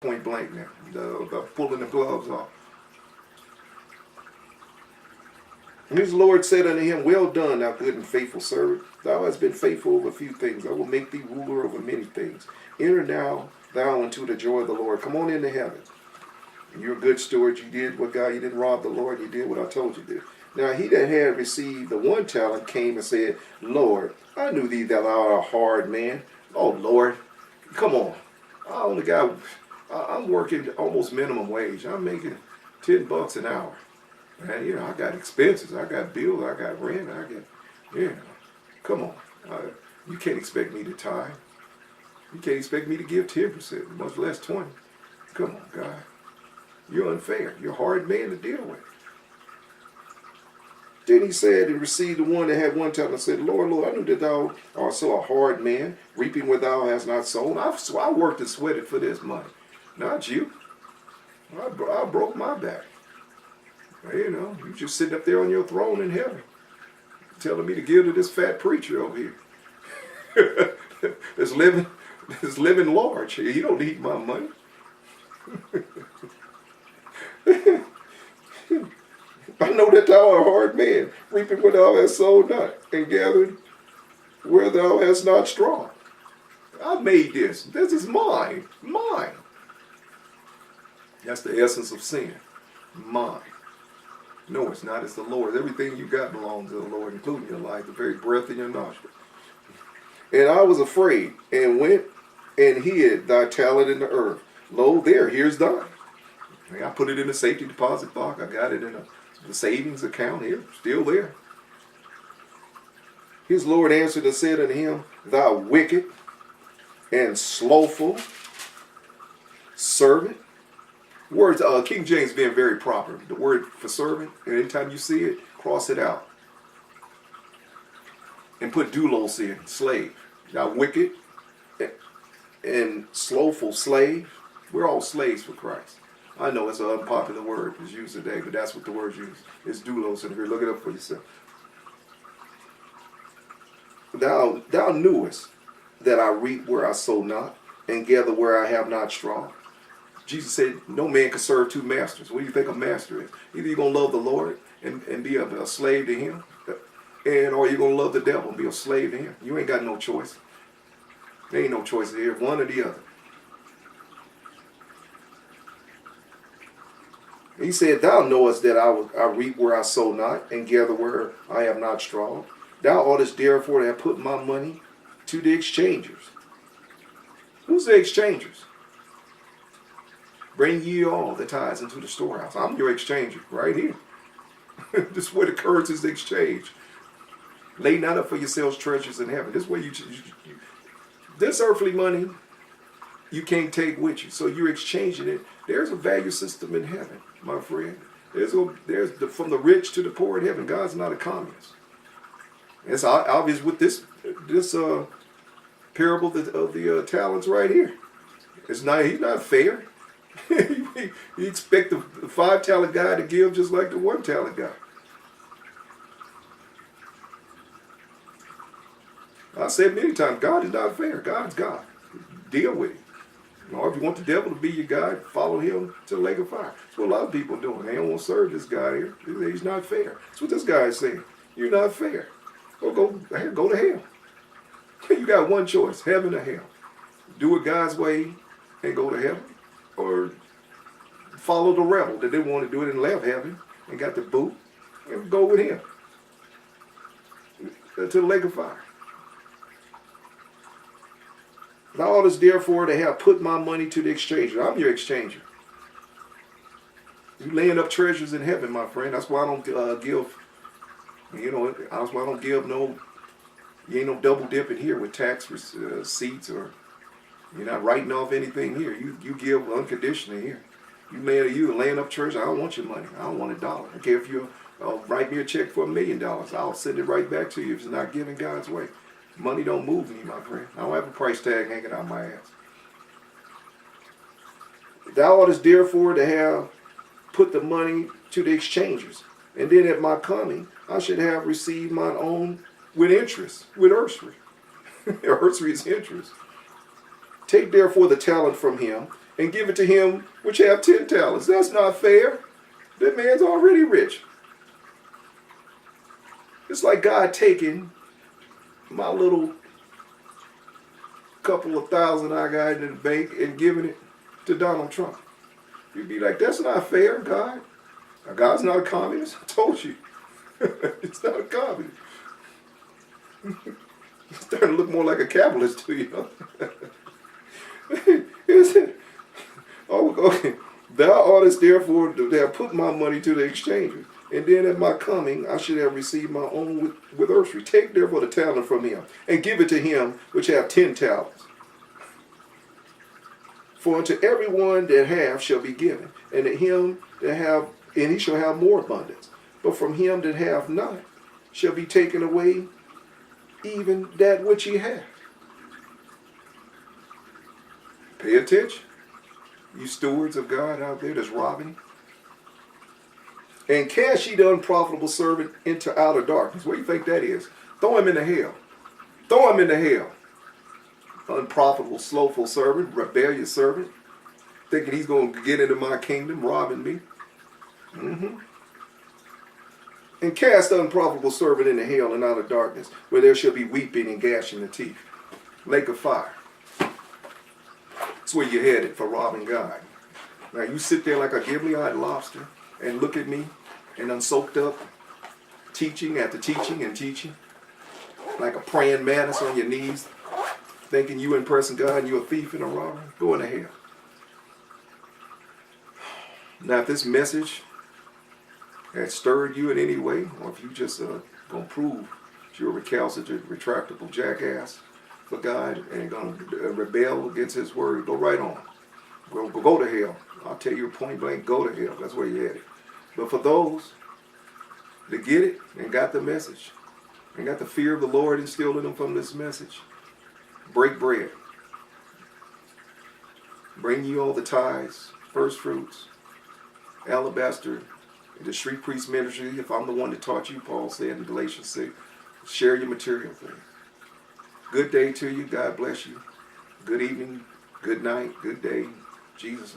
point blank now. The pulling the gloves off. And his Lord said unto him, Well done, thou good and faithful servant. Thou hast been faithful over a few things. I will make thee ruler over many things. Enter now thou into the joy of the Lord. Come on into heaven. You're a good steward. You did what God, you didn't rob the Lord. You did what I told you to do. Now he that had received the one talent came and said, Lord, I knew thee that thou art a hard man. Oh, Lord, come on. I only got, I'm working almost minimum wage. I'm making $10 an hour. Man, you know, I got expenses. I got bills. I got rent. Come on. You can't expect me to tithe. You can't expect me to give 10%, much less 20. Come on, God. You're unfair. You're a hard man to deal with. Then he said and received the one that had one talent and said, Lord, Lord, I knew that thou art so a hard man, reaping where thou hast not sown. I worked and sweated for this money. Not you. I broke my back. You know, you just sitting up there on your throne in heaven, telling me to give to this fat preacher over here. that's living large. He don't need my money. I know that thou art a hard man, reaping where thou hast sown not, and gathering where thou hast not straw. I made this. This is mine. Mine. That's the essence of sin. Mine. No, it's not. It's the Lord. Everything you got belongs to the Lord, including your life, the very breath in your nostrils. And I was afraid, and went and hid thy talent in the earth. Lo, here's thine. I put it in the safety deposit box. I got it in the savings account here, still there. His Lord answered and said unto him, Thou wicked and slothful servant. Words, King James being very proper. The word for servant, and anytime you see it, cross it out. And put doulos in, slave. Now wicked and slothful slave. We're all slaves for Christ. I know it's an unpopular word. It's used today, but that's what the word's used. It's doulos, and if you look it up for yourself. Thou knewest that I reap where I sow not, and gather where I have not straw. Jesus said, no man can serve two masters. What do you think a master is? Either you're going to love the Lord and be a slave to him, or you're going to love the devil and be a slave to him. You ain't got no choice. There ain't no choice here, one or the other. He said, Thou knowest that I reap where I sow not, and gather where I have not straw. Thou oughtest therefore to have put my money to the exchangers. Who's the exchangers? Bring ye all the tithes into the storehouse. I'm your exchanger right here. This is where the currencies exchange. Lay not up for yourselves treasures in heaven. This is where you this earthly money you can't take with you. So you're exchanging it. There's a value system in heaven, my friend. From the rich to the poor in heaven. God's not a communist. It's obvious with this parable of the talents right here. He's not fair. You expect the 5-talent guy to give just like the 1-talent guy. I said many times, God is not fair. God is God. Deal with him. Or if you want the devil to be your guide, follow him to the lake of fire. That's what a lot of people are doing. They don't want to serve this guy here. He's not fair. That's what this guy is saying. You're not fair. Well, go to hell. You got one choice, heaven or hell. Do it God's way and go to heaven. Or follow the rebel that didn't want to do it and left heaven and got the boot and go with him to the lake of fire. Thou oughtest therefore to have put my money to the exchanger. I'm your exchanger. You laying up treasures in heaven, my friend. That's why I don't give. That's why I don't give no. You ain't no double dipping here with tax receipts, or you're not writing off anything here. You give unconditionally here. You laying up treasures. I don't want your money. I don't want $1. I don't care if you write me a check for $1 million. I'll send it right back to you if it's not giving God's way. Money don't move me, my friend. I don't have a price tag hanging out my ass. Thou oughtest therefore to have put the money to the exchangers, and then at my coming I should have received mine own with interest, with usury. Usury is interest. Take therefore the talent from him, and give it to him which have 10 talents. That's not fair. That man's already rich. It's like God taking my little couple of thousand I got in the bank and giving it to Donald Trump. You'd be like, that's not fair, God. Now, God's not a communist. I told you. It's not a communist. It's starting to look more like a capitalist to you. Oh, okay. Thou oughtest therefore to have put my money to the exchanger, and then at my coming I should have received my own with usury. Take therefore the talent from him, and give it to him which have 10 talents. For unto everyone that hath shall be given, and to him that have, and he shall have more abundance. But from him that hath not shall be taken away even that which he hath. Pay attention, you stewards of God out there that's robbing. And cast ye the unprofitable servant into outer darkness. What do you think that is? Throw him into hell. Throw him into hell. Unprofitable, slothful servant, rebellious servant, thinking he's going to get into my kingdom, robbing me. And cast the unprofitable servant into hell and outer darkness, where there shall be weeping and gnashing of teeth. Lake of fire. That's where you're headed for robbing God. Now you sit there like a gibbly-eyed lobster and look at me and I'm soaked up, teaching after teaching and teaching, like a praying mantis on your knees, thinking you impressing God and you're a thief and a robber. Go into hell. Now if this message has stirred you in any way, or if you just going to prove that you're a recalcitrant, retractable jackass for God and going to rebel against his word, go right on. Go to hell. I'll tell you point blank, go to hell. That's where you're headed. But for those that get it and got the message and got the fear of the Lord instilled in them from this message, break bread. Bring you all the tithes, first fruits, alabaster, the street priest ministry. If I'm the one that taught you, Paul said in Galatians 6, share your material thing. Good day to you. God bless you. Good evening. Good night. Good day. Jesus.